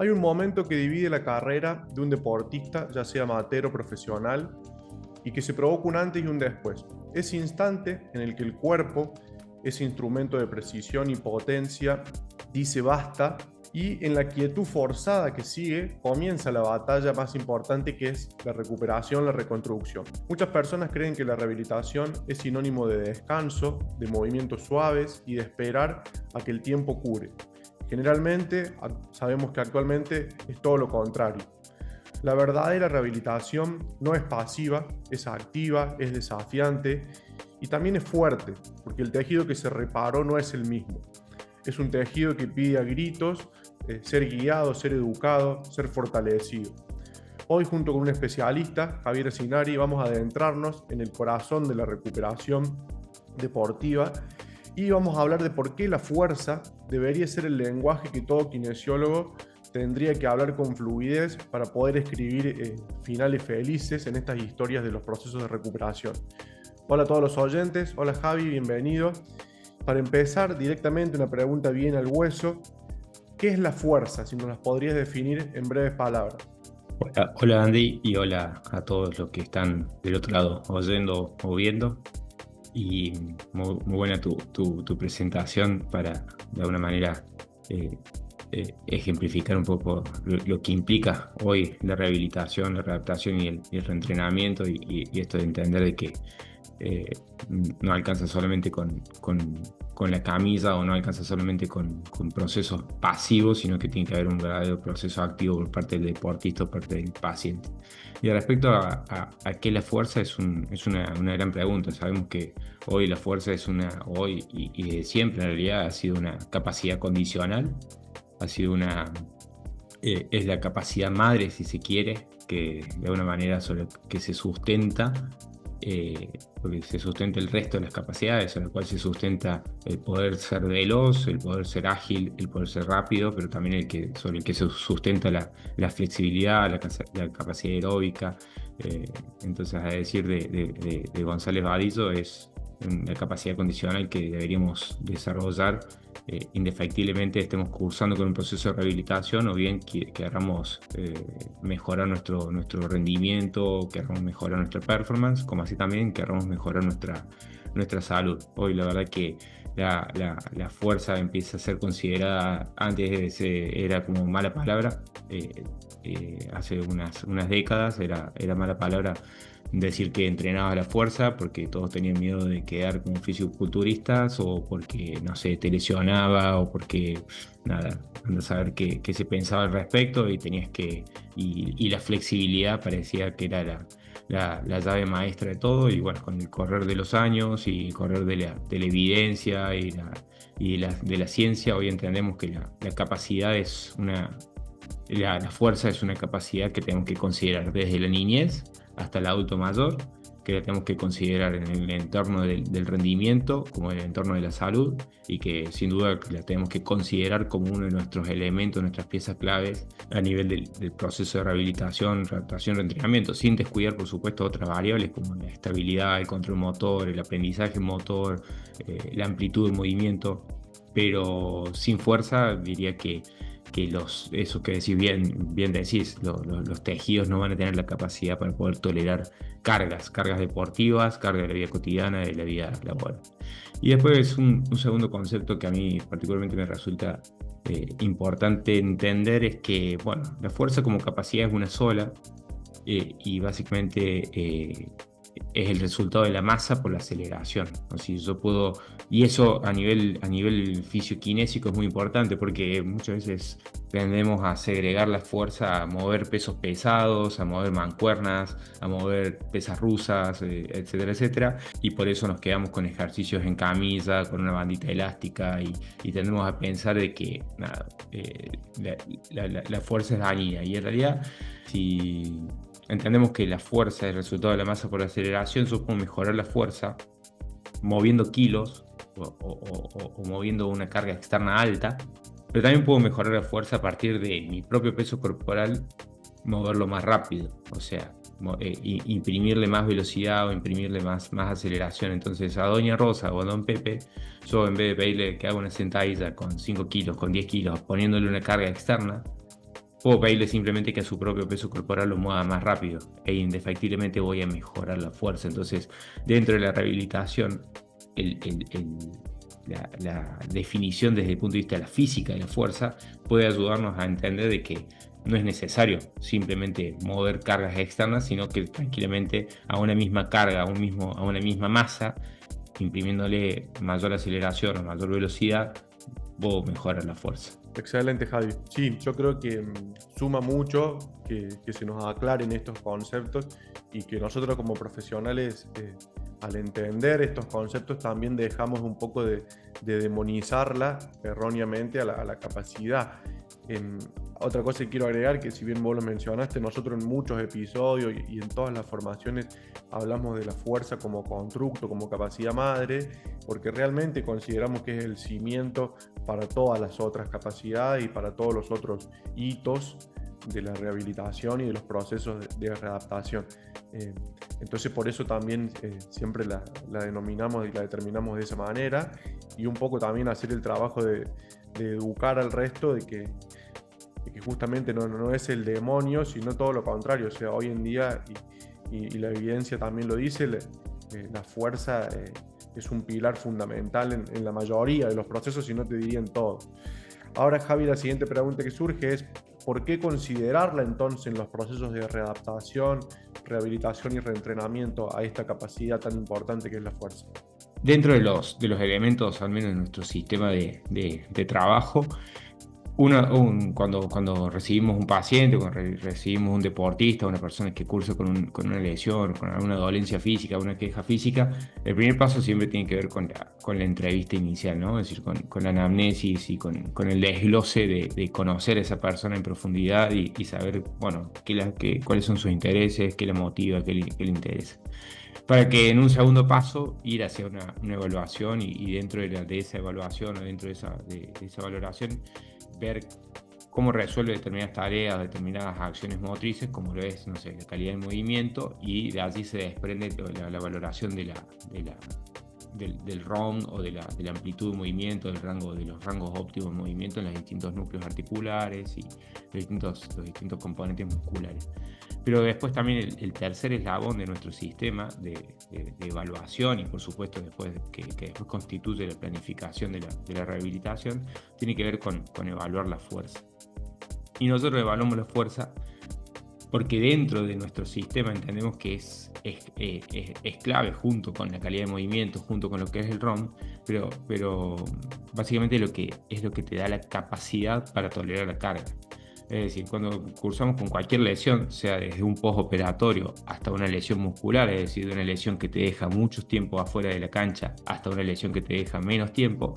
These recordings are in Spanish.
Hay un momento que divide la carrera de un deportista, ya sea amateur o profesional, y que se provoca un antes y un después. Ese instante en el que el cuerpo, ese instrumento de precisión y potencia, dice basta, y en la quietud forzada que sigue comienza la batalla más importante, que es la recuperación, la reconstrucción. Muchas personas creen que la rehabilitación es sinónimo de descanso, de movimientos suaves y de esperar a que el tiempo cure. Generalmente sabemos que actualmente es todo lo contrario. La verdadera rehabilitación no es pasiva, es activa, es desafiante y también es fuerte, porque el tejido que se reparó no es el mismo. Es un tejido que pide a gritos ser guiado, ser educado, ser fortalecido. Hoy, junto con un especialista, Javier Sinari, vamos a adentrarnos en el corazón de la recuperación deportiva y vamos a hablar de por qué la fuerza debería ser el lenguaje que todo kinesiólogo tendría que hablar con fluidez para poder escribir finales felices en estas historias de los procesos de recuperación. Hola a todos los oyentes, hola Javi, bienvenido. Para empezar directamente una pregunta bien al hueso, ¿qué es la fuerza? Si nos las podrías definir en breves palabras. Hola Andy y hola a todos los que están del otro lado oyendo o viendo. Y muy buena tu presentación para de alguna manera ejemplificar un poco lo que implica hoy la rehabilitación, la readaptación y el reentrenamiento y esto de entender de que no alcanza solamente con la camisa o no alcanza solamente con procesos pasivos, sino que tiene que haber un verdadero proceso activo por parte del deportista o por parte del paciente. Y respecto a qué la fuerza es una gran pregunta. Sabemos que hoy la fuerza hoy y desde siempre en realidad ha sido una capacidad condicional, ha sido es la capacidad madre, si se quiere, que de alguna manera sobre que se sustenta, porque se sustenta el resto de las capacidades, sobre el cual se sustenta el poder ser veloz, el poder ser ágil, el poder ser rápido, pero también sobre el que se sustenta la flexibilidad, la capacidad aeróbica. Entonces, a decir de González Vadillo, es una capacidad condicional que deberíamos desarrollar indefectiblemente estemos cursando con un proceso de rehabilitación o bien queramos mejorar nuestro rendimiento, queramos mejorar nuestra performance, como así también queramos mejorar nuestra salud. Hoy la verdad que la fuerza empieza a ser considerada, antes era como mala palabra, hace unas décadas era mala palabra decir que entrenabas la fuerza porque todos tenían miedo de quedar como fisiculturistas o porque, no sé, te lesionaba o porque, nada, anda a saber qué se pensaba al respecto y tenías y la flexibilidad parecía que era la llave maestra de todo. Y bueno, con el correr de los años y el correr de la evidencia de la ciencia, hoy entendemos que la capacidad es la fuerza es una capacidad que tenemos que considerar desde la niñez hasta el adulto mayor, que la tenemos que considerar en el entorno del rendimiento como en el entorno de la salud, y que sin duda la tenemos que considerar como uno de nuestros elementos, nuestras piezas claves a nivel del proceso de rehabilitación, readaptación, reentrenamiento, sin descuidar por supuesto otras variables como la estabilidad, el control motor, el aprendizaje motor, la amplitud del movimiento. Pero sin fuerza diría que eso que decís bien decís, los tejidos no van a tener la capacidad para poder tolerar cargas deportivas, cargas de la vida cotidiana, de la vida laboral. Y después es un segundo concepto que a mí particularmente me resulta importante entender, es que, bueno, la fuerza como capacidad es una sola, y básicamente es el resultado de la masa por la aceleración. O sea, yo puedo, y eso a nivel fisioquinésico es muy importante porque muchas veces tendemos a segregar la fuerza a mover pesos pesados, a mover mancuernas, a mover pesas rusas, etcétera, etcétera, y por eso nos quedamos con ejercicios en camisa, con una bandita elástica, y tendemos a pensar de que nada, la fuerza es dañina, y en realidad si entendemos que la fuerza es el resultado de la masa por aceleración, yo puedo mejorar la fuerza moviendo kilos o moviendo una carga externa alta, pero también puedo mejorar la fuerza a partir de mi propio peso corporal, moverlo más rápido, o sea, imprimirle más velocidad o imprimirle más aceleración. Entonces a Doña Rosa o a Don Pepe, yo en vez de pedirle que haga una sentadilla con 5 kilos, con 10 kilos, poniéndole una carga externa, Puedo pedirle simplemente que a su propio peso corporal lo mueva más rápido e indefectiblemente voy a mejorar la fuerza. Entonces, dentro de la rehabilitación, la definición desde el punto de vista de la física de la fuerza puede ayudarnos a entender de que no es necesario simplemente mover cargas externas, sino que tranquilamente a una misma carga, a una misma masa, imprimiéndole mayor aceleración o mayor velocidad, puedo mejorar la fuerza. Excelente, Javi. Sí, yo creo que suma mucho que se nos aclaren estos conceptos y que nosotros como profesionales, al entender estos conceptos, también dejamos un poco de demonizarla erróneamente a la capacidad. Otra cosa que quiero agregar, que si bien vos lo mencionaste, nosotros en muchos episodios y en todas las formaciones hablamos de la fuerza como constructo, como capacidad madre, porque realmente consideramos que es el cimiento para todas las otras capacidades y para todos los otros hitos de la rehabilitación y de los procesos de readaptación. Entonces por eso también siempre la denominamos y la determinamos de esa manera, y un poco también hacer el trabajo de educar al resto de que justamente no es el demonio, sino todo lo contrario. O sea, hoy en día, y la evidencia también lo dice, la fuerza es un pilar fundamental en la mayoría de los procesos, si no te diría en todos. Ahora, Javi, la siguiente pregunta que surge es: ¿por qué considerarla entonces en los procesos de readaptación, rehabilitación y reentrenamiento a esta capacidad tan importante que es la fuerza? Dentro de los elementos, al menos en nuestro sistema de trabajo, cuando recibimos un paciente, cuando recibimos un deportista, una persona que cursa con una lesión, con alguna dolencia física, una queja física, el primer paso siempre tiene que ver con la entrevista inicial, ¿no? Es decir, con la anamnesis y con el desglose de conocer a esa persona en profundidad y saber, bueno, cuáles son sus intereses, qué la motiva, qué le interesa. Para que en un segundo paso ir hacia una evaluación y dentro de esa evaluación o dentro de esa valoración ver cómo resuelve determinadas tareas, determinadas acciones motrices, como lo es, no sé, la calidad del movimiento, y de allí se desprende la valoración del ROM o de la amplitud de movimiento, de los rangos óptimos de movimiento en los distintos núcleos articulares y los distintos componentes musculares. Pero después también el tercer eslabón de nuestro sistema de evaluación, y por supuesto que después constituye la planificación de la rehabilitación, tiene que ver con evaluar la fuerza. Y nosotros evaluamos la fuerza porque dentro de nuestro sistema entendemos que es clave, junto con la calidad de movimiento, junto con lo que es el ROM, pero básicamente es lo que te da la capacidad para tolerar la carga. Es decir, cuando cursamos con cualquier lesión, sea desde un postoperatorio hasta una lesión muscular, es decir, de una lesión que te deja mucho tiempo afuera de la cancha hasta una lesión que te deja menos tiempo,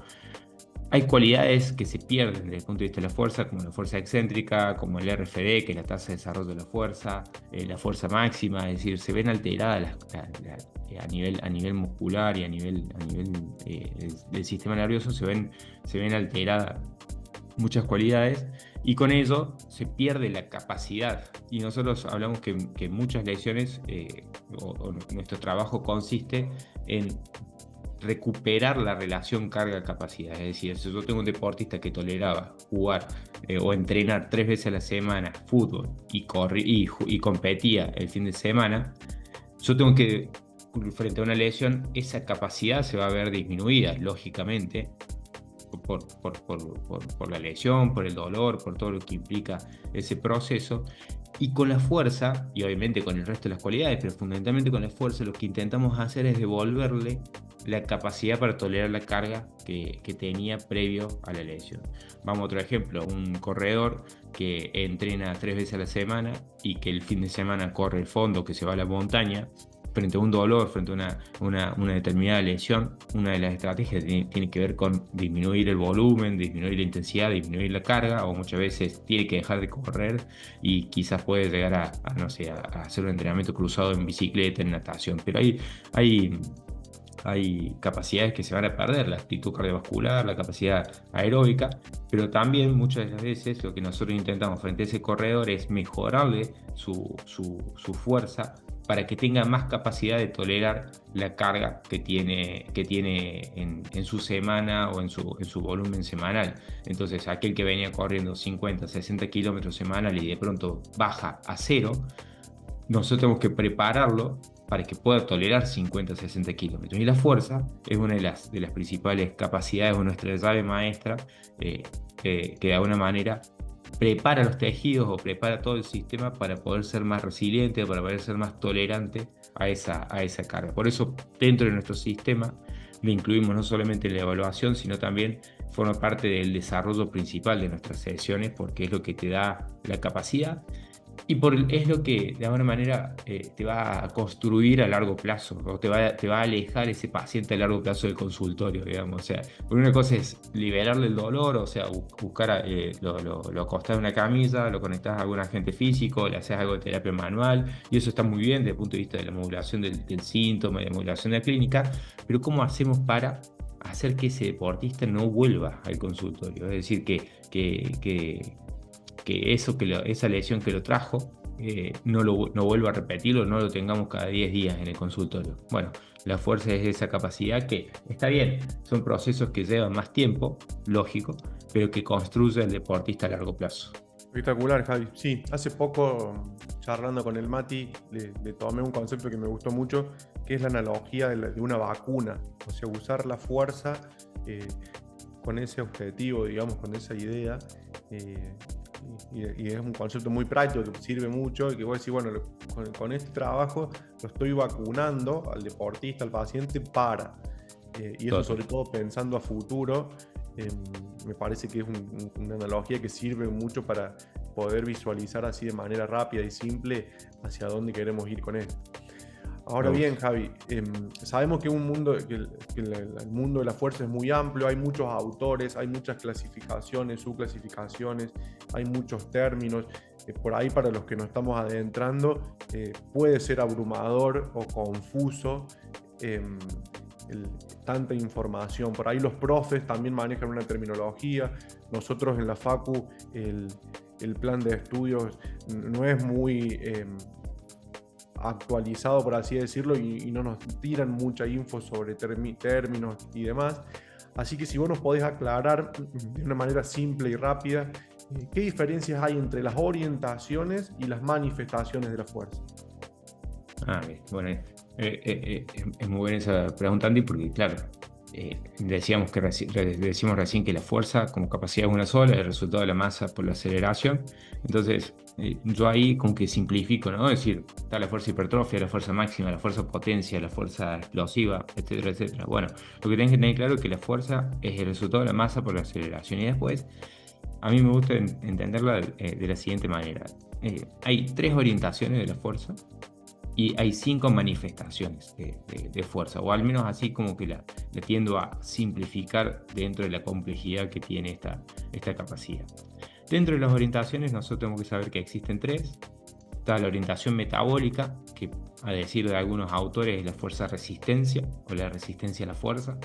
hay cualidades que se pierden desde el punto de vista de la fuerza, como la fuerza excéntrica, como el RFD, que es la tasa de desarrollo de la fuerza máxima, es decir, se ven alteradas a nivel muscular y a nivel del sistema nervioso, se ven alteradas muchas cualidades, y con ello se pierde la capacidad. Y nosotros hablamos que muchas lesiones o nuestro trabajo consiste en recuperar la relación carga-capacidad. Es decir, si yo tengo un deportista que toleraba jugar o entrenar 3 veces a la semana fútbol y competía el fin de semana, yo tengo que, frente a una lesión, esa capacidad se va a ver disminuida, lógicamente, por la lesión, por el dolor, por todo lo que implica ese proceso. Y con la fuerza, y obviamente con el resto de las cualidades, pero fundamentalmente con la fuerza, lo que intentamos hacer es devolverle la capacidad para tolerar la carga que tenía previo a la lesión. Vamos a otro ejemplo: un corredor que entrena 3 veces a la semana y que el fin de semana corre el fondo, que se va a la montaña, frente a un dolor, frente a una determinada lesión, una de las estrategias tiene que ver con disminuir el volumen, disminuir la intensidad, disminuir la carga, o muchas veces tiene que dejar de correr y quizás puede llegar a hacer un entrenamiento cruzado en bicicleta, en natación. Pero hay capacidades que se van a perder, la actitud cardiovascular, la capacidad aeróbica, pero también muchas de las veces lo que nosotros intentamos frente a ese corredor es mejorarle su fuerza para que tenga más capacidad de tolerar la carga que tiene en su semana o en su volumen semanal. Entonces, aquel que venía corriendo 50, 60 kilómetros semanal y de pronto baja a cero, nosotros tenemos que prepararlo para que pueda tolerar 50, 60 kilómetros. Y la fuerza es una de las principales capacidades, o nuestra llave maestra, que de alguna manera prepara los tejidos o prepara todo el sistema para poder ser más resiliente, para poder ser más tolerante a esa carga. Por eso, dentro de nuestro sistema, lo incluimos no solamente en la evaluación, sino también forma parte del desarrollo principal de nuestras sesiones, porque es lo que te da la capacidad y es lo que de alguna manera te va a construir a largo plazo, o te va a alejar ese paciente a largo plazo del consultorio, digamos. O sea, una cosa es liberarle el dolor, o sea, buscar, lo acostás en una camilla, lo conectás a algún agente físico, le haces algo de terapia manual, y eso está muy bien desde el punto de vista de la modulación del síntoma y de la modulación de la clínica, pero ¿cómo hacemos para hacer que ese deportista no vuelva al consultorio? Es decir, que esa lesión que lo trajo no vuelva a repetirlo, no lo tengamos cada 10 días en el consultorio. Bueno, la fuerza es esa capacidad que está bien, son procesos que llevan más tiempo, lógico, pero que construye el deportista a largo plazo. Espectacular, Javi. Sí, hace poco, charlando con el Mati, le tomé un concepto que me gustó mucho, que es la analogía de una vacuna. O sea, usar la fuerza con ese objetivo, digamos, con esa idea. Y es un concepto muy práctico que sirve mucho y que vos decís, bueno, con este trabajo lo estoy vacunando al deportista, al paciente y eso sobre todo pensando a futuro, me parece que es una analogía que sirve mucho para poder visualizar así de manera rápida y simple hacia dónde queremos ir con esto. Ahora bien, Javi, sabemos que el mundo de la fuerza es muy amplio, hay muchos autores, hay muchas clasificaciones, subclasificaciones, hay muchos términos. Por ahí, para los que nos estamos adentrando, puede ser abrumador o confuso tanta información. Por ahí los profes también manejan una terminología. Nosotros en la Facu, el plan de estudios no es muy actualizado, por así decirlo, y no nos tiran mucha info sobre términos y demás. Así que si vos nos podés aclarar de una manera simple y rápida, ¿qué diferencias hay entre las orientaciones y las manifestaciones de la fuerza? Bueno, es muy buena esa pregunta, Andy, porque claro, decimos recién que la fuerza como capacidad es una sola, el resultado de la masa por la aceleración. Entonces, yo ahí como que simplifico, ¿no? Es decir, está la fuerza hipertrofia, la fuerza máxima, la fuerza potencia, la fuerza explosiva, etcétera, etcétera. Bueno, lo que tenés que tener claro es que la fuerza es el resultado de la masa por la aceleración. Y después, a mí me gusta entenderla de la siguiente manera. Hay 3 orientaciones de la fuerza y hay 5 manifestaciones de fuerza, o al menos así como que la tiendo a simplificar dentro de la complejidad que tiene esta capacidad. Dentro de las orientaciones nosotros tenemos que saber que existen 3. Está la orientación metabólica, que a decir de algunos autores es la fuerza-resistencia o la resistencia a la fuerza.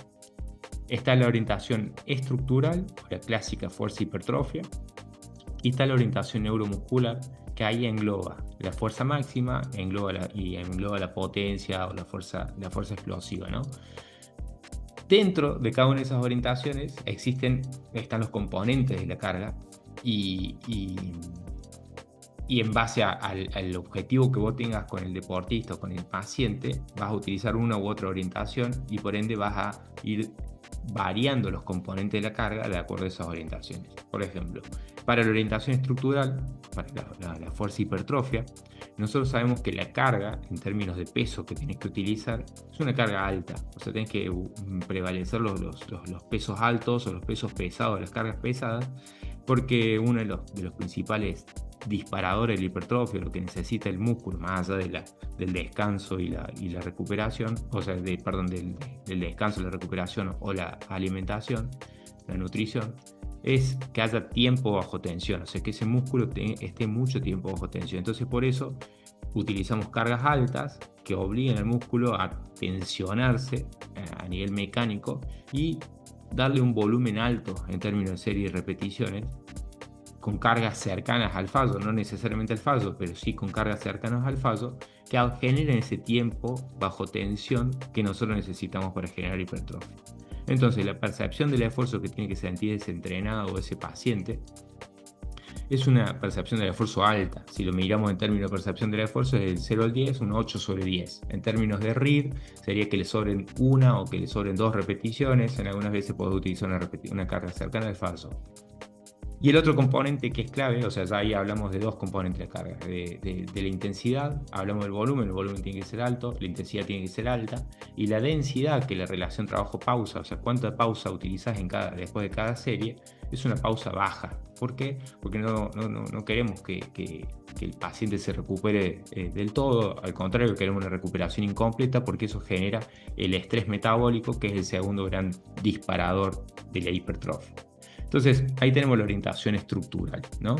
Está la orientación estructural, o la clásica fuerza-hipertrofia. Y está la orientación neuromuscular, que ahí engloba la fuerza máxima, engloba la potencia o la fuerza explosiva, ¿no? Dentro de cada una de esas orientaciones están los componentes de la carga y en base al objetivo que vos tengas con el deportista o con el paciente, vas a utilizar una u otra orientación y por ende vas a ir variando los componentes de la carga de acuerdo a esas orientaciones. Por ejemplo, para la orientación estructural, para la fuerza hipertrofia, nosotros sabemos que la carga, en términos de peso que tienes que utilizar, es una carga alta. O sea, tienes que prevalecer los pesos altos o los pesos pesados, las cargas pesadas, porque uno de los principales disparadores de la hipertrofia, lo que necesita el músculo, más allá del descanso y la recuperación, o sea, del descanso, la recuperación o la alimentación, la nutrición, es que haya tiempo bajo tensión, o sea, que ese músculo esté mucho tiempo bajo tensión. Entonces, por eso utilizamos cargas altas que obliguen al músculo a tensionarse a nivel mecánico y darle un volumen alto en términos de serie y repeticiones, con cargas cercanas al fallo, no necesariamente al fallo, pero sí con cargas cercanas al fallo, que generen ese tiempo bajo tensión que nosotros necesitamos para generar hipertrofia. Entonces, la percepción del esfuerzo que tiene que sentir ese entrenado o ese paciente es una percepción del esfuerzo alta. Si lo miramos en términos de percepción del esfuerzo, es del 0 al 10, un 8 sobre 10. En términos de RIR, sería que le sobren una o que le sobren 2 repeticiones. En algunas veces puede utilizar una carga cercana al falso. Y el otro componente que es clave, o sea, ya ahí hablamos de dos componentes de carga, de la intensidad, hablamos del volumen, el volumen tiene que ser alto, la intensidad tiene que ser alta, y la densidad, que es la relación trabajo-pausa, o sea, cuánta pausa utilizas después de cada serie, es una pausa baja. ¿Por qué? Porque no queremos que el paciente se recupere del todo, al contrario, queremos una recuperación incompleta porque eso genera el estrés metabólico, que es el segundo gran disparador de la hipertrofia. Entonces, ahí tenemos la orientación estructural, ¿no?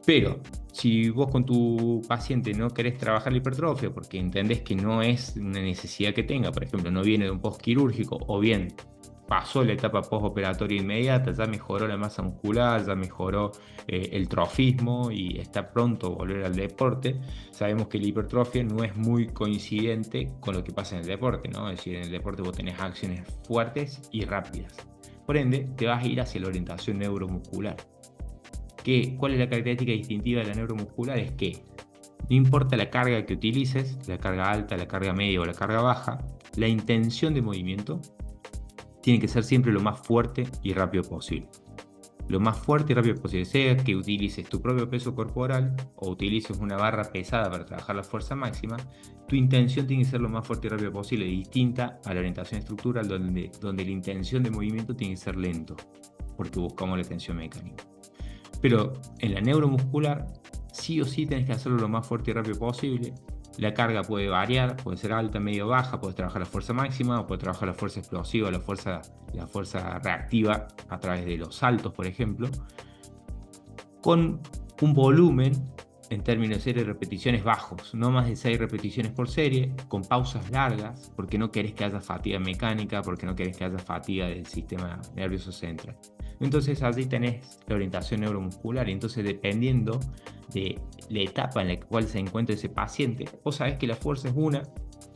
Pero, si vos con tu paciente no querés trabajar la hipertrofia porque entendés que no es una necesidad que tenga, por ejemplo, no viene de un postquirúrgico, o bien pasó la etapa postoperatoria inmediata, ya mejoró la masa muscular, ya mejoró el trofismo y está pronto a volver al deporte, sabemos que la hipertrofia no es muy coincidente con lo que pasa en el deporte, ¿no? Es decir, en el deporte vos tenés acciones fuertes y rápidas. Por ende, te vas a ir hacia la orientación neuromuscular. ¿Cuál es la característica distintiva de la neuromuscular? Es que no importa la carga que utilices, la carga alta, la carga media o la carga baja, la intención de movimiento tiene que ser siempre lo más fuerte y rápido posible. Lo más fuerte y rápido posible, sea que utilices tu propio peso corporal o utilices una barra pesada para trabajar la fuerza máxima, tu intención tiene que ser lo más fuerte y rápido posible, distinta a la orientación estructural, donde la intención de movimiento tiene que ser lento, porque buscamos la tensión mecánica. Pero en la neuromuscular, sí o sí tenés que hacerlo lo más fuerte y rápido posible. La carga puede variar, puede ser alta, medio, baja, puedes trabajar la fuerza máxima, o puedes trabajar la fuerza explosiva, la fuerza reactiva a través de los saltos, por ejemplo, con un volumen en términos de serie de repeticiones bajos, no más de 6 repeticiones por serie, con pausas largas, porque no querés que haya fatiga mecánica, porque no querés que haya fatiga del sistema nervioso central. Entonces allí tenés la orientación neuromuscular, y entonces dependiendo de la etapa en la cual se encuentra ese paciente, vos sabés que la fuerza es una,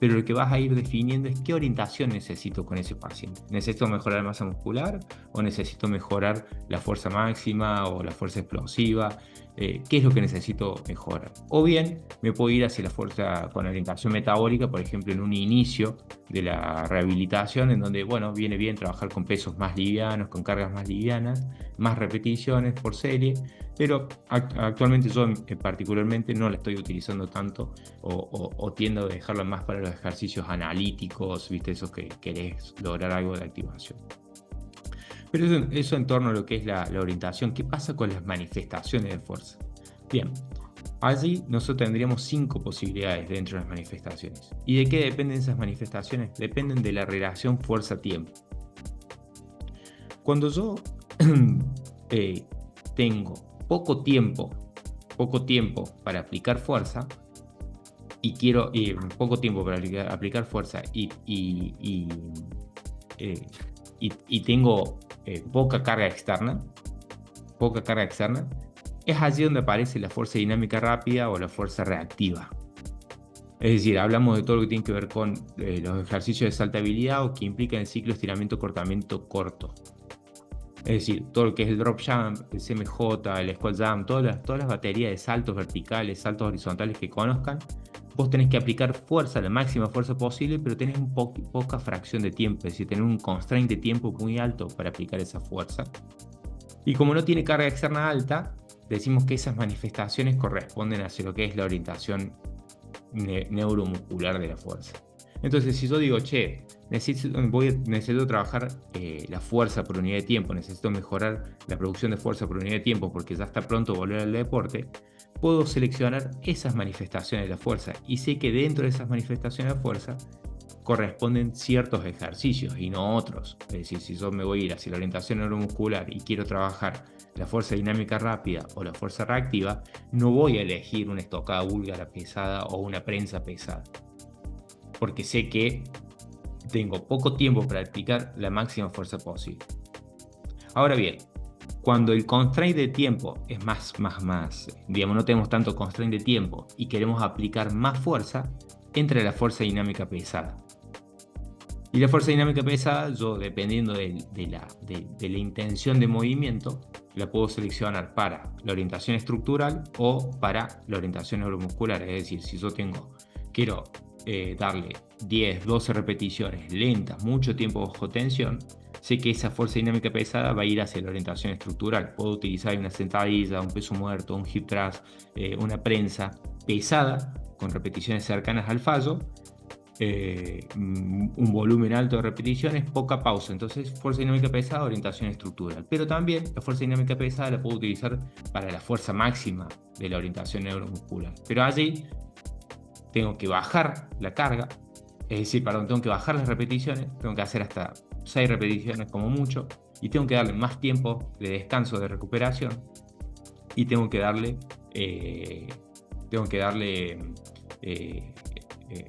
pero lo que vas a ir definiendo es qué orientación necesito con ese paciente. ¿Necesito mejorar la masa muscular o necesito mejorar la fuerza máxima o la fuerza explosiva? ¿Qué es lo que necesito mejorar? O bien me puedo ir hacia la fuerza con orientación metabólica, por ejemplo, en un inicio de la rehabilitación, en donde, bueno, viene bien trabajar con pesos más livianos, con cargas más livianas, más repeticiones por serie, pero actualmente yo particularmente no la estoy utilizando tanto o tiendo a dejarla más para los ejercicios analíticos, ¿viste? Esos que querés lograr algo de activación. Pero eso en torno a lo que es la orientación. ¿Qué pasa con las manifestaciones de fuerza? Bien, allí nosotros tendríamos 5 posibilidades dentro de las manifestaciones. ¿Y de qué dependen esas manifestaciones? Dependen de la relación fuerza-tiempo. Cuando yo tengo poco tiempo para aplicar fuerza y quiero poco tiempo para aplicar fuerza y tengo poca carga externa, es allí donde aparece la fuerza dinámica rápida o la fuerza reactiva. Es decir, hablamos de todo lo que tiene que ver con los ejercicios de saltabilidad o que implican el ciclo estiramiento-cortamiento corto. Es decir, todo lo que es el drop jump, el CMJ, el squat jump, todas las baterías de saltos verticales, saltos horizontales que conozcan, vos tenés que aplicar fuerza, la máxima fuerza posible, pero tenés poca fracción de tiempo, es decir, tenés un constraint de tiempo muy alto para aplicar esa fuerza. Y como no tiene carga externa alta, decimos que esas manifestaciones corresponden hacia lo que es la orientación neuromuscular de la fuerza. Entonces, si yo digo, necesito trabajar la fuerza por unidad de tiempo, necesito mejorar la producción de fuerza por unidad de tiempo porque ya está pronto a volver al deporte, puedo seleccionar esas manifestaciones de la fuerza y sé que dentro de esas manifestaciones de la fuerza corresponden ciertos ejercicios y no otros. Es decir, si yo me voy a ir hacia la orientación neuromuscular y quiero trabajar la fuerza dinámica rápida o la fuerza reactiva, no voy a elegir una estocada búlgara pesada o una prensa pesada, porque sé que tengo poco tiempo para aplicar la máxima fuerza posible. Ahora bien, cuando el constraint de tiempo es digamos, no tenemos tanto constraint de tiempo y queremos aplicar más fuerza, entra la fuerza dinámica pesada. Y la fuerza dinámica pesada, yo dependiendo de la intención de movimiento, la puedo seleccionar para la orientación estructural o para la orientación neuromuscular. Es decir, si yo quiero darle 10, 12 repeticiones lentas, mucho tiempo bajo tensión, sé que esa fuerza dinámica pesada va a ir hacia la orientación estructural. Puedo utilizar una sentadilla, un peso muerto, un hip thrust, una prensa pesada con repeticiones cercanas al fallo, un volumen alto de repeticiones, poca pausa. Entonces, fuerza dinámica pesada, orientación estructural. Pero también la fuerza dinámica pesada la puedo utilizar para la fuerza máxima de la orientación neuromuscular. Pero allí tengo que bajar la carga, tengo que bajar las repeticiones, tengo que hacer hasta 6 repeticiones como mucho, y tengo que darle más tiempo de descanso, de recuperación, y tengo que darle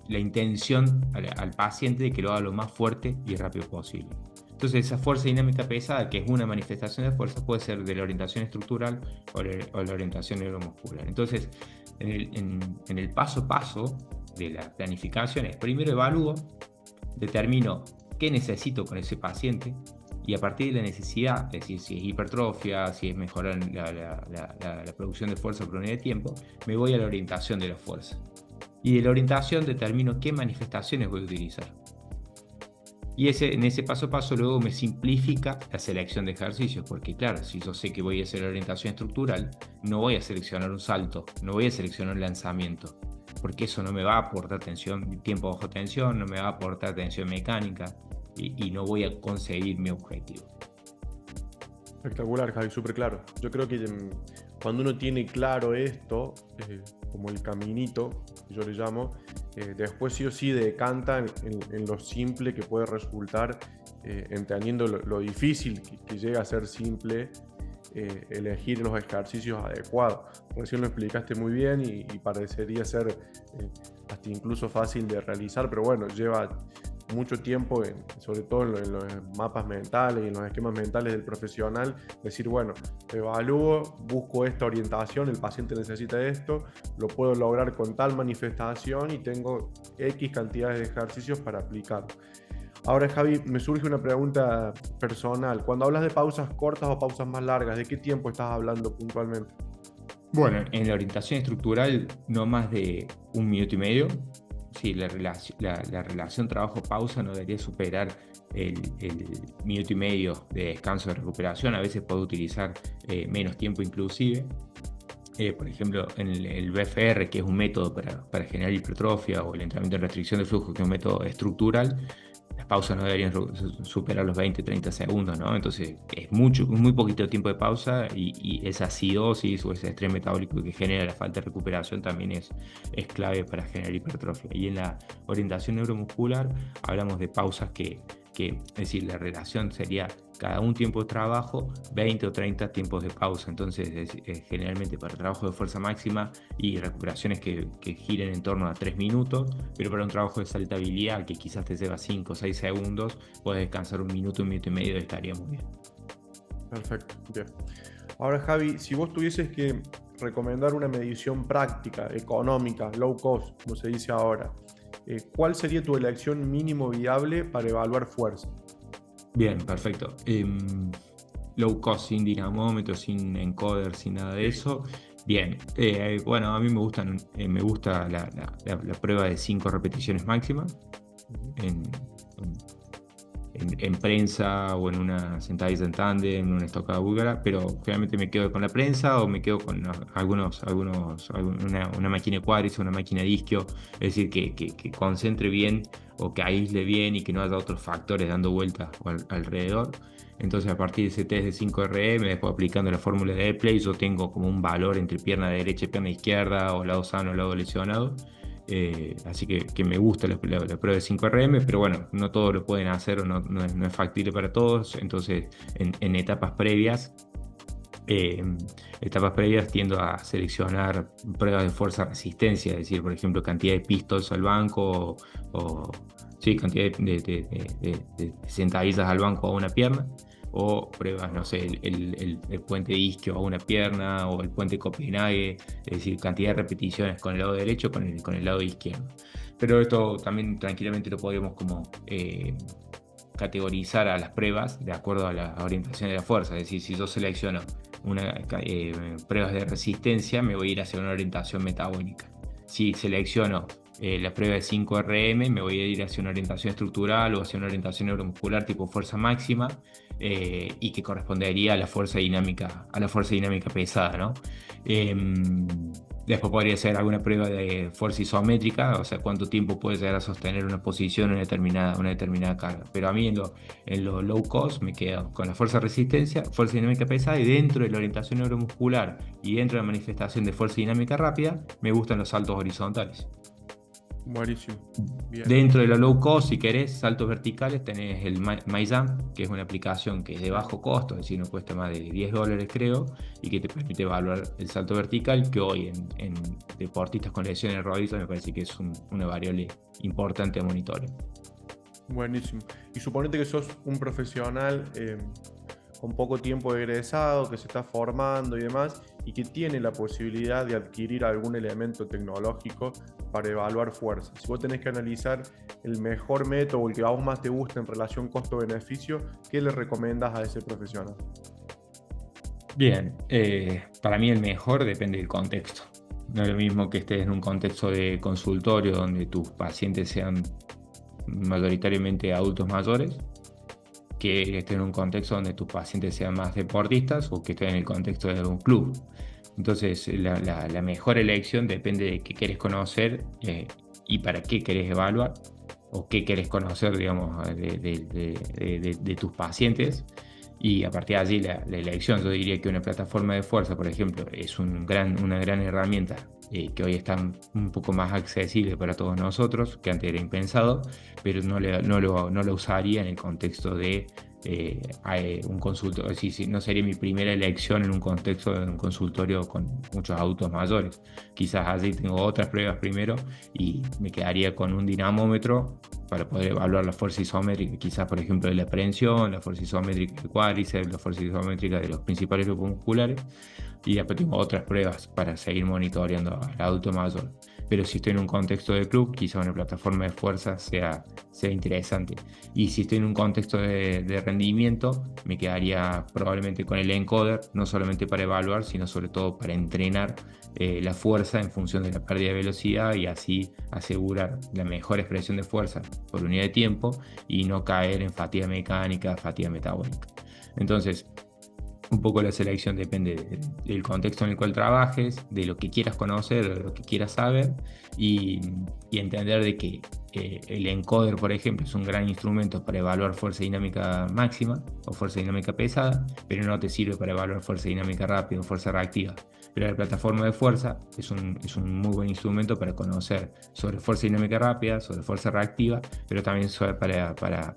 la intención al paciente de que lo haga lo más fuerte y rápido posible. Entonces, esa fuerza dinámica pesada, que es una manifestación de fuerza, puede ser de la orientación estructural o la orientación neuromuscular. Entonces, en el paso a paso de la planificación es: primero evalúo, determino qué necesito con ese paciente, y a partir de la necesidad, es decir, si es hipertrofia, si es mejorar la producción de fuerza por unidad de tiempo, me voy a la orientación de la fuerza. Y de la orientación determino qué manifestaciones voy a utilizar. Y en ese paso a paso luego me simplifica la selección de ejercicios, porque claro, si yo sé que voy a hacer la orientación estructural, no voy a seleccionar un salto, no voy a seleccionar un lanzamiento, porque eso no me va a aportar tiempo bajo tensión, no me va a aportar tensión mecánica, y no voy a conseguir mi objetivo. Espectacular, Javi, súper claro. Yo creo que cuando uno tiene claro esto, como el caminito, que yo le llamo, después sí o sí decanta en lo simple que puede resultar, entendiendo lo difícil que llega a ser simple, elegir los ejercicios adecuados. Recién lo explicaste muy bien y parecería ser hasta incluso fácil de realizar, pero bueno, lleva mucho tiempo, sobre todo en los mapas mentales y en los esquemas mentales del profesional, decir, bueno, evalúo, busco esta orientación, el paciente necesita esto, lo puedo lograr con tal manifestación y tengo X cantidades de ejercicios para aplicar. Ahora, Javi, me surge una pregunta personal. Cuando hablas de pausas cortas o pausas más largas, ¿de qué tiempo estás hablando puntualmente? Bueno, en la orientación estructural no más de 1 minuto y medio. Sí, la relación trabajo-pausa no debería superar el minuto y medio de descanso de recuperación. A veces puedo utilizar menos tiempo inclusive. Por ejemplo, en el BFR, que es un método para generar hipertrofia, o el entrenamiento en restricción de flujo, que es un método estructural, las pausas no deberían superar los 20-30 segundos, ¿no? Entonces es muy poquito tiempo de pausa, y esa acidosis o ese estrés metabólico que genera la falta de recuperación también es clave para generar hipertrofia. Y en la orientación neuromuscular hablamos de pausas es decir, la relación sería cada un tiempo de trabajo, 20 o 30 tiempos de pausa. Entonces generalmente para trabajo de fuerza máxima y recuperaciones que giren en torno a 3 minutos, pero para un trabajo de saltabilidad que quizás te lleva 5 o 6 segundos, puedes descansar 1 minuto y medio, y estaría muy bien. Perfecto, bien. Ahora, Javi, si vos tuvieses que recomendar una medición práctica, económica, low cost, como se dice ahora, ¿cuál sería tu elección mínimo viable para evaluar fuerza? Bien, perfecto. Low cost, sin dinamómetro, sin encoder, sin nada de eso. Bien, bueno, a mí me gusta la prueba de 5 repeticiones máximas en prensa o en una sentadilla en tándem, en una estocada búlgara, pero generalmente me quedo con la prensa o me quedo con una máquina de cuádriceps, una máquina de isquio, es decir, que concentre bien o que aísle bien y que no haya otros factores dando vueltas alrededor. Entonces, a partir de ese test de 5RM, después aplicando la fórmula de Epley, yo tengo como un valor entre pierna derecha y pierna izquierda, o lado sano o lado lesionado. Así que me gusta la prueba de 5RM, pero bueno, no todos lo pueden hacer, o no es factible para todos. Entonces, en etapas previas tiendo a seleccionar pruebas de fuerza-resistencia, es decir, por ejemplo, cantidad de pistols al banco, o cantidad de sentadillas al banco a una pierna. o pruebas, no sé, el puente isquio a una pierna o el puente Copenhague, es decir, cantidad de repeticiones con el lado derecho con el lado izquierdo. Pero esto también tranquilamente lo podríamos como categorizar a las pruebas de acuerdo a la orientación de la fuerza. Es decir, si yo selecciono pruebas de resistencia, me voy a ir hacia una orientación metabólica. Si selecciono la prueba de 5RM, me voy a ir hacia una orientación estructural o hacia una orientación neuromuscular tipo fuerza máxima, y que correspondería a la fuerza dinámica pesada, ¿no? Después podría ser alguna prueba de fuerza isométrica, o sea, cuánto tiempo puede llegar a sostener una posición en una determinada carga. Pero a mí en lo low cost me quedo con la fuerza resistencia, fuerza dinámica pesada, y dentro de la orientación neuromuscular y dentro de la manifestación de fuerza dinámica rápida, me gustan los saltos horizontales. Buenísimo. Bien. Dentro de lo low cost, si querés, saltos verticales, tenés el MyJump, que es una aplicación que es de bajo costo, es decir, no cuesta más de $10, creo, y que te permite evaluar el salto vertical, que hoy en deportistas con lesiones de rodillas me parece que es una variable importante a monitorear. Buenísimo. Y suponete que sos un profesional con poco tiempo de egresado, que se está formando y demás, y que tiene la posibilidad de adquirir algún elemento tecnológico para evaluar fuerza. Si vos tenés que analizar el mejor método o el que a vos más te gusta en relación costo-beneficio, ¿qué le recomendás a ese profesional? Bien, para mí el mejor depende del contexto. No es lo mismo que estés en un contexto de consultorio donde tus pacientes sean mayoritariamente adultos mayores, que estés en un contexto donde tus pacientes sean más deportistas, o que estés en el contexto de un club. Entonces, la mejor elección depende de qué querés conocer y para qué querés evaluar, o qué querés conocer, digamos, de tus pacientes. Y a partir de allí la elección, yo diría que una plataforma de fuerza, por ejemplo, es una gran herramienta que hoy está un poco más accesible para todos nosotros, que antes era impensado, pero no lo usaría en el contexto de un consultorio. No sería mi primera elección en un contexto de un consultorio con muchos adultos mayores. Quizás allí tengo otras pruebas primero y me quedaría con un dinamómetro para poder evaluar la fuerza isométrica, quizás por ejemplo de la prehensión, la fuerza isométrica del cuádriceps, la fuerza isométrica de los principales grupos musculares, y después tengo otras pruebas para seguir monitoreando al adulto mayor. Pero si estoy en un contexto de club, quizá una plataforma de fuerza sea interesante. Y si estoy en un contexto de rendimiento, me quedaría probablemente con el encoder, no solamente para evaluar, sino sobre todo para entrenar la fuerza en función de la pérdida de velocidad, y así asegurar la mejor expresión de fuerza por unidad de tiempo y no caer en fatiga mecánica, fatiga metabólica. Entonces, un poco la selección depende del contexto en el cual trabajes, de lo que quieras conocer, de lo que quieras saber, y entender de que el encoder, por ejemplo, es un gran instrumento para evaluar fuerza dinámica máxima o fuerza dinámica pesada, pero no te sirve para evaluar fuerza dinámica rápida o fuerza reactiva. Pero la plataforma de fuerza es un muy buen instrumento para conocer sobre fuerza dinámica rápida, sobre fuerza reactiva, pero también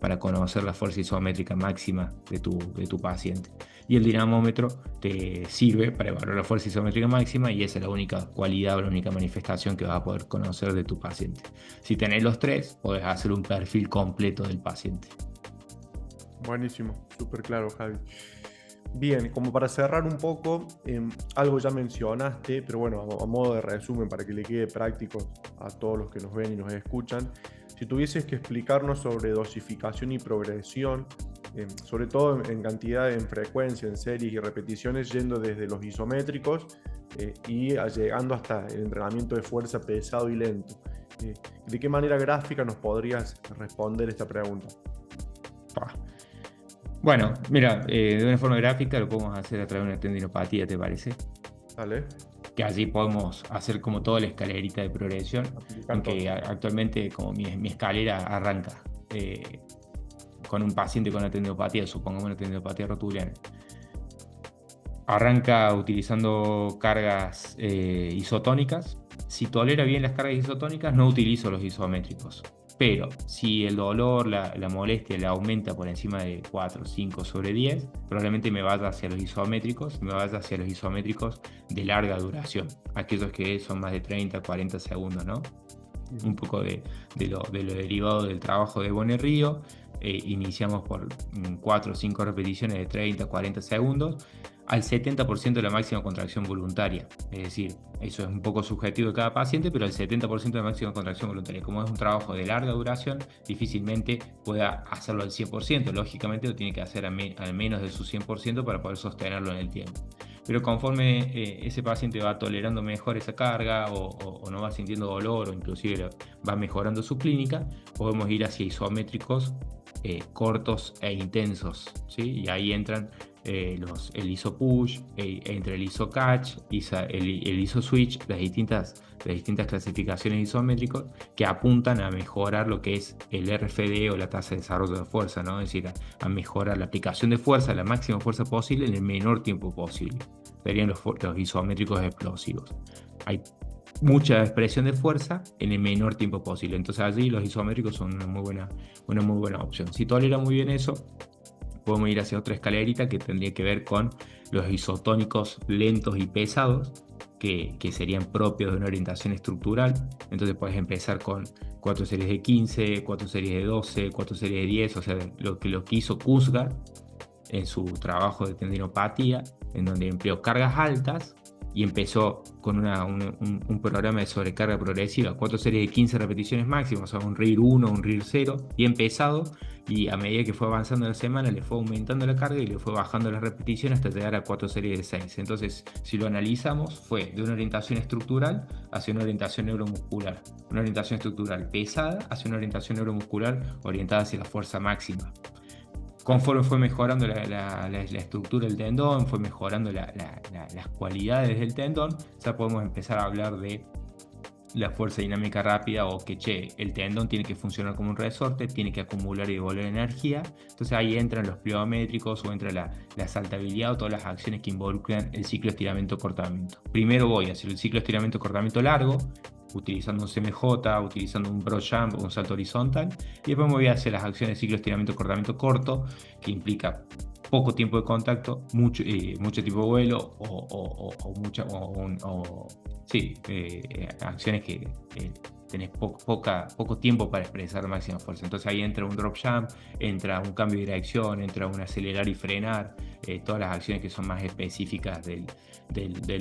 para conocer la fuerza isométrica máxima de tu paciente. Y el dinamómetro te sirve para evaluar la fuerza isométrica máxima, y esa es la única cualidad o la única manifestación que vas a poder conocer de tu paciente. Si tenés los tres, podés hacer un perfil completo del paciente. Buenísimo, súper claro, Javi. Bien, como para cerrar un poco, algo ya mencionaste, pero bueno, a modo de resumen, para que le quede práctico a todos los que nos ven y nos escuchan, si tuvieses que explicarnos sobre dosificación y progresión, sobre todo en cantidad, en frecuencia, en series y repeticiones, yendo desde los isométricos y llegando hasta el entrenamiento de fuerza pesado y lento. ¿De qué manera gráfica nos podrías responder esta pregunta? Bueno, mira, de una forma gráfica lo podemos hacer a través de una tendinopatía, ¿te parece? Dale. Que allí podemos hacer como toda la escalerita de progresión, aunque actualmente como mi escalera arranca con un paciente con una tendinopatía, supongamos una tendinopatía rotuliana. Arranca utilizando cargas isotónicas. Si tolera bien las cargas isotónicas, no utilizo los isométricos. Pero si el dolor, la molestia le aumenta por encima de 4, 5 sobre 10, probablemente me vaya hacia los isométricos, de larga duración, aquellos que son más de 30, 40 segundos, ¿no? Un poco de lo derivado del trabajo de Bonet Río, iniciamos por 4 o 5 repeticiones de 30, 40 segundos, al 70% de la máxima contracción voluntaria. Es decir, eso es un poco subjetivo de cada paciente, pero el 70% de la máxima contracción voluntaria. Como es un trabajo de larga duración, difícilmente pueda hacerlo al 100%. Lógicamente lo tiene que hacer al menos de su 100% para poder sostenerlo en el tiempo. Pero conforme ese paciente va tolerando mejor esa carga o no va sintiendo dolor o inclusive va mejorando su clínica, podemos ir hacia isométricos cortos e intensos, ¿sí? Y ahí entran el ISO push, entre el ISO catch, el ISO switch, las distintas clasificaciones isométricos que apuntan a mejorar lo que es el RFD o la tasa de desarrollo de fuerza, ¿no? Es decir, a mejorar la aplicación de fuerza, la máxima fuerza posible en el menor tiempo posible. Serían los isométricos explosivos. Hay mucha expresión de fuerza en el menor tiempo posible. Entonces allí los isométricos son una muy buena opción. Si tolera muy bien eso, podemos ir hacia otra escalerita que tendría que ver con los isotónicos lentos y pesados, que serían propios de una orientación estructural. Entonces puedes empezar con 4 series de 15, 4 series de 12, 4 series de 10, o sea, lo que hizo Kuzga en su trabajo de tendinopatía, en donde empleó cargas altas y empezó con un programa de sobrecarga progresiva, 4 series de 15 repeticiones máximas, o sea, un RIR 1, un RIR 0, bien pesado, y a medida que fue avanzando la semana le fue aumentando la carga y le fue bajando las repeticiones hasta llegar a 4 series de 6. Entonces, si lo analizamos, fue de una orientación estructural hacia una orientación neuromuscular, una orientación estructural pesada hacia una orientación neuromuscular orientada hacia la fuerza máxima. Conforme fue mejorando la estructura del tendón, fue mejorando las cualidades del tendón, ya podemos empezar a hablar de la fuerza dinámica rápida, o que el tendón tiene que funcionar como un resorte, tiene que acumular y devolver energía. Entonces ahí entran los pliométricos o entra la saltabilidad o todas las acciones que involucran el ciclo estiramiento-cortamiento. Primero voy a hacer el ciclo estiramiento-cortamiento largo, utilizando un CMJ, utilizando un broad jump o un salto horizontal, y después me voy a hacer las acciones de ciclo estiramiento-cortamiento corto, que implica poco tiempo de contacto, mucho tiempo de vuelo acciones que tenés poco tiempo para expresar máxima fuerza. Entonces ahí entra un drop jump, entra un cambio de dirección, entra un acelerar y frenar, todas las acciones que son más específicas del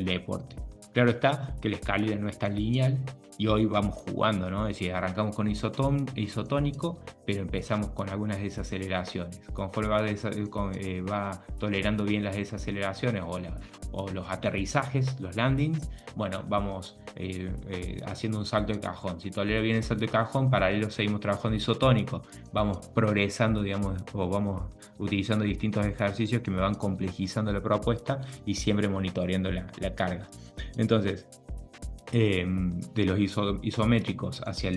deporte. Claro está que la escalera no es tan lineal y hoy vamos jugando, ¿no? Es decir, arrancamos con isotónico, pero empezamos con algunas desaceleraciones. Conforme va tolerando bien las desaceleraciones o los aterrizajes, los landings, bueno, vamos haciendo un salto de cajón. Si tolera bien el salto de cajón, paralelo seguimos trabajando isotónico. Vamos progresando, digamos, o vamos utilizando distintos ejercicios que me van complejizando la propuesta y siempre monitoreando la carga. Entonces, de los isométricos hacia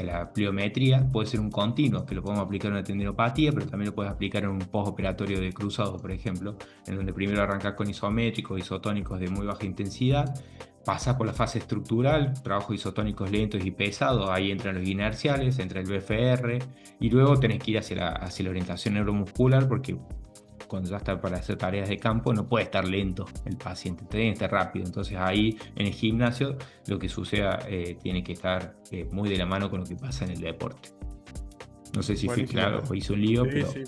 la pliometría puede ser un continuo, que lo podemos aplicar en una tendinopatía, pero también lo puedes aplicar en un postoperatorio de cruzado, por ejemplo, en donde primero arrancas con isométricos, isotónicos de muy baja intensidad, pasas por la fase estructural, trabajo isotónicos lentos y pesados, ahí entran los inerciales, entra el BFR, y luego tenés que ir hacia la orientación neuromuscular, porque cuando ya está para hacer tareas de campo no puede estar lento el paciente, tiene que estar rápido. Entonces ahí en el gimnasio lo que suceda tiene que estar muy de la mano con lo que pasa en el deporte. No sé si fui claro o hice un lío, pero... Sí.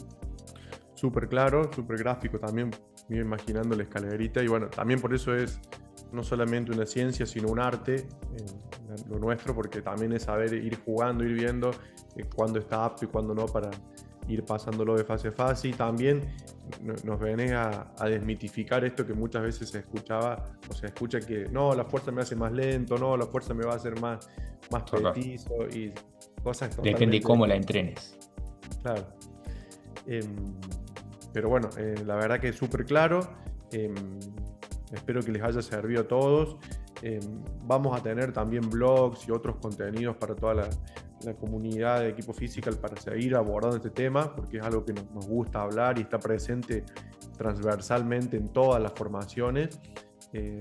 Súper claro, súper gráfico también, me iba imaginando la escalerita, y bueno, también por eso es no solamente una ciencia, sino un arte, lo nuestro, porque también es saber ir jugando, ir viendo cuándo está apto y cuándo no, para ir pasándolo de fase a fase. Y también nos venés a desmitificar esto que muchas veces se escucha que no, la fuerza me hace más lento, no, la fuerza me va a hacer más petizo, y cosas totalmente... Depende de cómo la entrenes. Claro. Pero bueno, la verdad que es súper claro. Espero que les haya servido a todos. Vamos a tener también blogs y otros contenidos para toda la comunidad de Equipo Physical para seguir abordando este tema, porque es algo que nos gusta hablar y está presente transversalmente en todas las formaciones.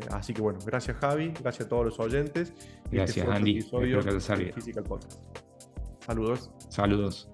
Así que bueno, gracias Javi, gracias a todos los oyentes. Gracias Andy, espero que te salga. Physical Podcast. Saludos. Saludos.